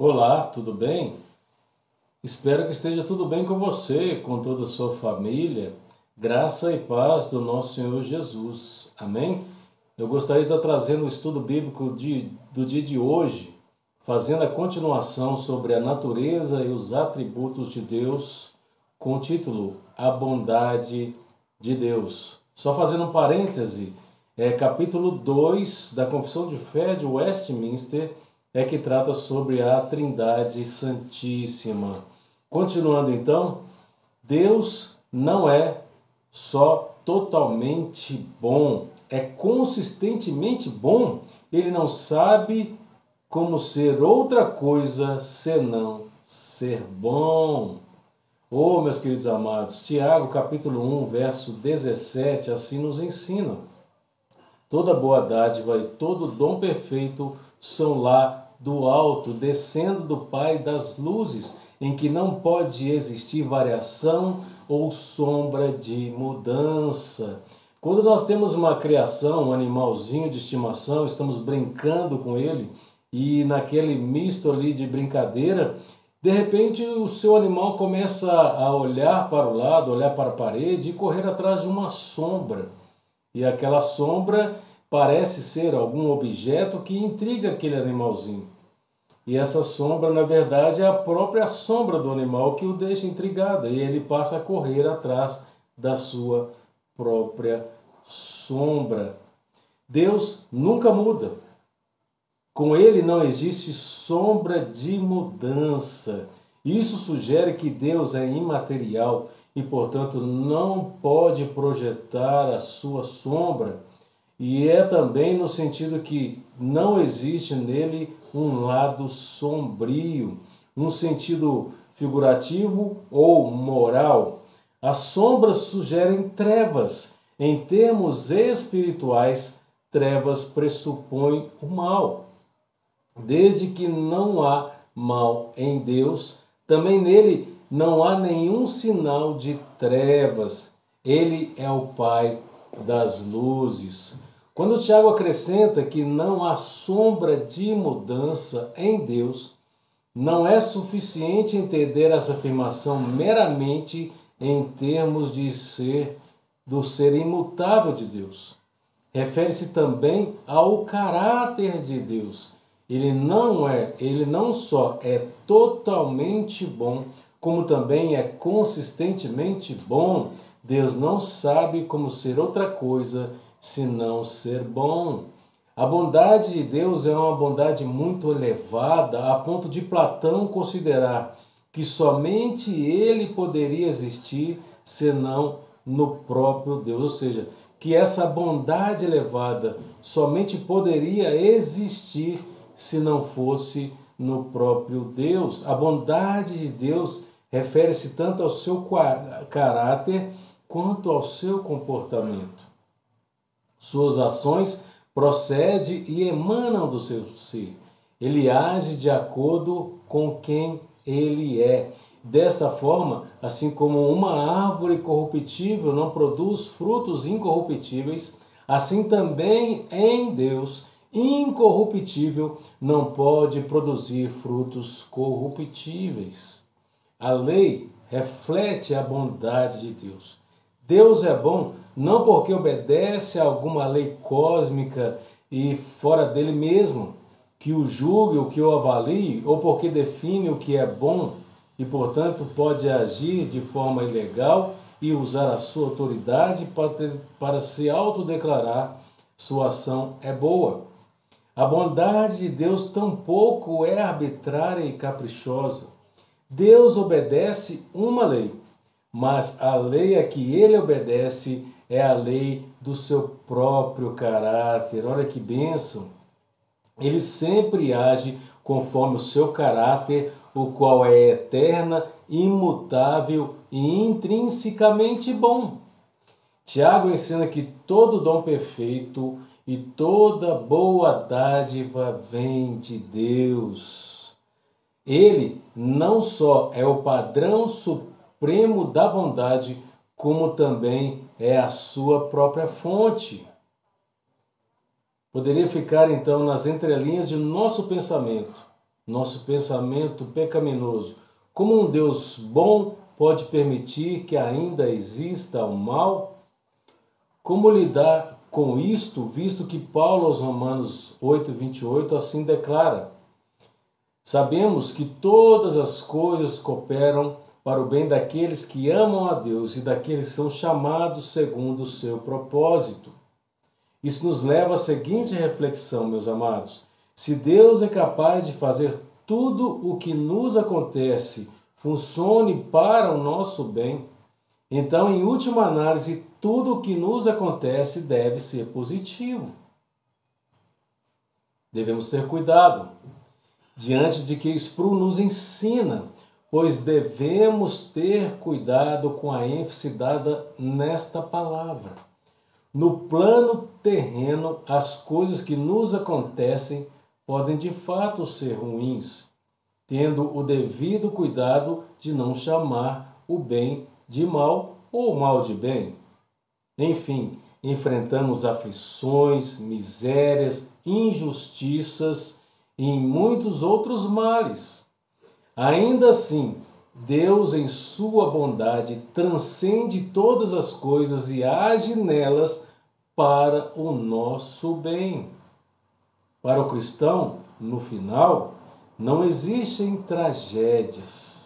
Olá, tudo bem? Espero que esteja tudo bem com você, com toda a sua família. Graça e paz do nosso Senhor Jesus. Amém? Eu gostaria de estar trazendo o estudo bíblico do dia de hoje, fazendo a continuação sobre a natureza e os atributos de Deus, com o título A Bondade de Deus. Só fazendo um parêntese, capítulo 2 da Confissão de Fé de Westminster, que trata sobre a Trindade Santíssima. Continuando então, Deus não é só totalmente bom, é consistentemente bom. Ele não sabe como ser outra coisa senão ser bom. Oh, meus queridos amados, Tiago capítulo 1, verso 17, assim nos ensina. Toda boa dádiva e todo dom perfeito são lá do alto, descendo do Pai das luzes, em que não pode existir variação ou sombra de mudança. Quando nós temos uma criação, um animalzinho de estimação, estamos brincando com ele, e naquele misto ali de brincadeira, de repente o seu animal começa a olhar para o lado, olhar para a parede e correr atrás de uma sombra. E aquela sombra parece ser algum objeto que intriga aquele animalzinho. E essa sombra, na verdade, é a própria sombra do animal que o deixa intrigado. E ele passa a correr atrás da sua própria sombra. Deus nunca muda. Com ele não existe sombra de mudança. Isso sugere que Deus é imaterial e, portanto, não pode projetar a sua sombra. E é também no sentido que não existe nele um lado sombrio, um sentido figurativo ou moral. As sombras sugerem trevas. Em termos espirituais, trevas pressupõem o mal. Desde que não há mal em Deus, também nele não há nenhum sinal de trevas. Ele é o Pai das luzes. Quando Tiago acrescenta que não há sombra de mudança em Deus, não é suficiente entender essa afirmação meramente em termos do ser imutável de Deus. Refere-se também ao caráter de Deus. Ele não só é totalmente bom, como também é consistentemente bom. Deus não sabe como ser outra coisa senão ser bom. A bondade de Deus é uma bondade muito elevada, a ponto de Platão considerar que somente ele poderia existir senão no próprio Deus, ou seja, que essa bondade elevada somente poderia existir se não fosse no próprio Deus. A bondade de Deus refere-se tanto ao seu caráter quanto ao seu comportamento. Suas ações procedem e emanam do seu ser. Ele age de acordo com quem ele é. Desta forma, assim como uma árvore corruptível não produz frutos incorruptíveis, assim também em Deus, incorruptível não pode produzir frutos corruptíveis. A lei reflete a bondade de Deus. Deus é bom não porque obedece a alguma lei cósmica e fora dele mesmo, que o julgue, o que o avalie, ou porque define o que é bom e, portanto, pode agir de forma ilegal e usar a sua autoridade para se autodeclarar sua ação é boa. A bondade de Deus tampouco é arbitrária e caprichosa. Deus obedece uma lei, mas a lei a que ele obedece é a lei do seu próprio caráter. Olha que bênção! Ele sempre age conforme o seu caráter, o qual é eterna, imutável e intrinsecamente bom. Tiago ensina que todo dom perfeito e toda boa dádiva vem de Deus. Ele não só é o padrão supremo da bondade, como também é a sua própria fonte. Poderia ficar então nas entrelinhas de nosso pensamento. nosso pensamento pecaminoso. Como um Deus bom pode permitir que ainda exista o mal? Como lidar com isto, visto que Paulo aos Romanos 8:28 assim declara: sabemos que todas as coisas cooperam para o bem daqueles que amam a Deus e daqueles que são chamados segundo o seu propósito. Isso nos leva à seguinte reflexão, meus amados: se Deus é capaz de fazer tudo o que nos acontece funcione para o nosso bem, então, em última análise, tudo o que nos acontece deve ser positivo. Devemos ter cuidado diante de que Spru nos ensina, pois devemos ter cuidado com a ênfase dada nesta palavra. No plano terreno, as coisas que nos acontecem podem de fato ser ruins, tendo o devido cuidado de não chamar o bem de mal ou o mal de bem. Enfim, enfrentamos aflições, misérias, injustiças e muitos outros males. Ainda assim, Deus, em sua bondade, transcende todas as coisas e age nelas para o nosso bem. Para o cristão, no final, não existem tragédias.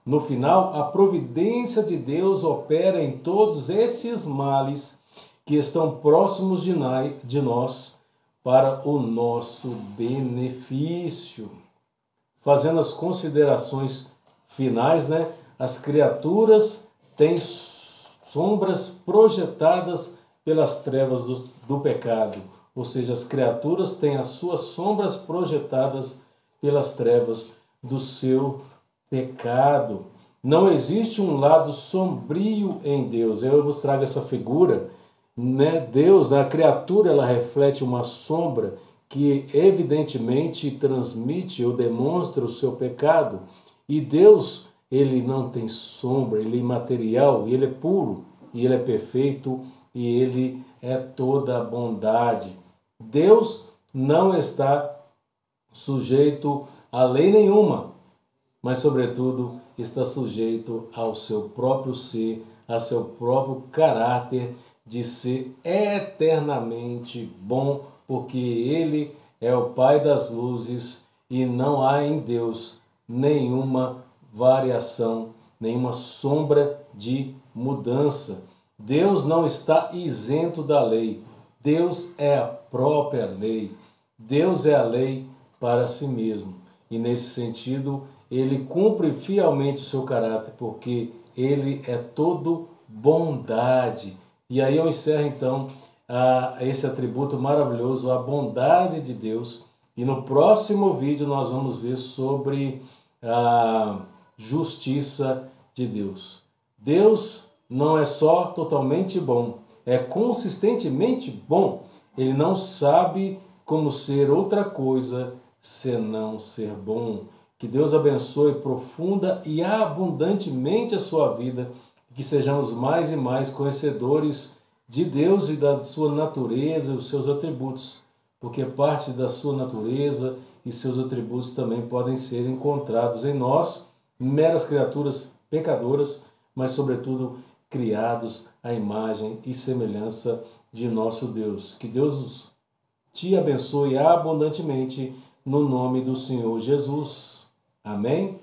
No final, a providência de Deus opera em todos esses males que estão próximos de nós para o nosso benefício. Fazendo as considerações finais, as criaturas têm sombras projetadas pelas trevas do pecado, ou seja, as criaturas têm as suas sombras projetadas pelas trevas do seu pecado. Não existe um lado sombrio em Deus. Eu vos trago essa figura, Deus, a criatura, ela reflete uma sombra que evidentemente transmite ou demonstra o seu pecado. E Deus, ele não tem sombra, ele é imaterial, ele é puro, e ele é perfeito, e ele é toda a bondade. Deus não está sujeito a lei nenhuma, mas, sobretudo, está sujeito ao seu próprio ser, a seu próprio caráter de ser eternamente bom, porque Ele é o Pai das luzes e não há em Deus nenhuma variação, nenhuma sombra de mudança. Deus não está isento da lei. Deus é a própria lei. Deus é a lei para si mesmo. E nesse sentido, ele cumpre fielmente o seu caráter, porque ele é todo bondade. E aí eu encerro então esse atributo maravilhoso, a bondade de Deus. E no próximo vídeo nós vamos ver sobre a justiça de Deus. Deus não é só totalmente bom, é consistentemente bom. Ele não sabe como ser outra coisa senão ser bom. Que Deus abençoe profunda e abundantemente a sua vida, que sejamos mais e mais conhecedores de Deus e da sua natureza e os seus atributos, porque parte da sua natureza e seus atributos também podem ser encontrados em nós, meras criaturas pecadoras, mas sobretudo criados à imagem e semelhança de nosso Deus. Que Deus te abençoe abundantemente no nome do Senhor Jesus. Amém?